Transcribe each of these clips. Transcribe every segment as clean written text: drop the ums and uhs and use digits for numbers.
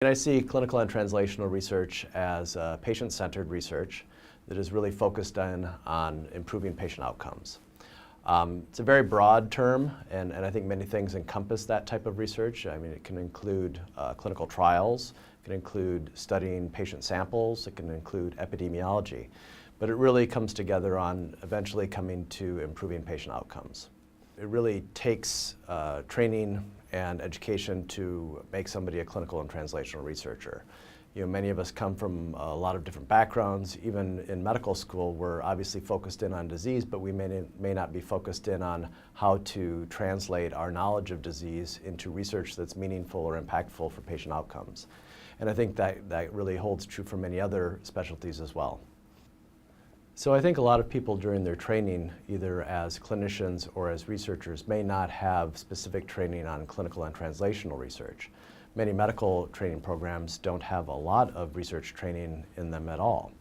I see clinical and translational research as patient-centered research that is really focused on improving patient outcomes. It's a very broad term, and I think many things encompass that type of research. I mean, it can include clinical trials, it can include studying patient samples, it can include epidemiology, but it really comes together on eventually coming to improving patient outcomes. It really takes training and education to make somebody a clinical and translational researcher. You know, many of us come from a lot of different backgrounds. Even in medical school, we're obviously focused in on disease, but we may not be focused in on how to translate our knowledge of disease into research that's meaningful or impactful for patient outcomes. And I think that really holds true for many other specialties as well. So I think a lot of people during their training, either as clinicians or as researchers, may not have specific training on clinical and translational research. Many medical training programs don't have a lot of research training in them at all.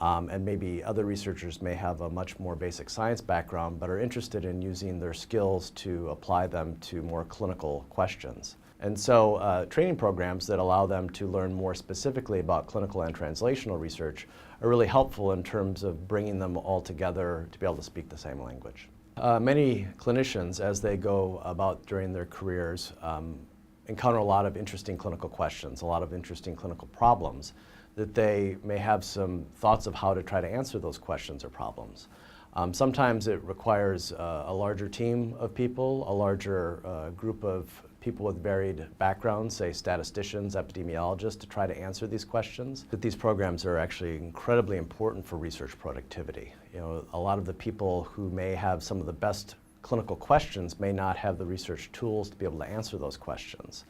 And maybe other researchers may have a much more basic science background, but are interested in using their skills to apply them to more clinical questions. And so training programs that allow them to learn more specifically about clinical and translational research are really helpful in terms of bringing them all together to be able to speak the same language. Many clinicians, as they go about during their careers, encounter a lot of interesting clinical questions, a lot of interesting clinical problems, that they may have some thoughts of how to try to answer those questions or problems. Sometimes it requires a larger team of people, a larger group of people with varied backgrounds, say statisticians, epidemiologists, to try to answer these questions. But these programs are actually incredibly important for research productivity. You know, a lot of the people who may have some of the best clinical questions may not have the research tools to be able to answer those questions.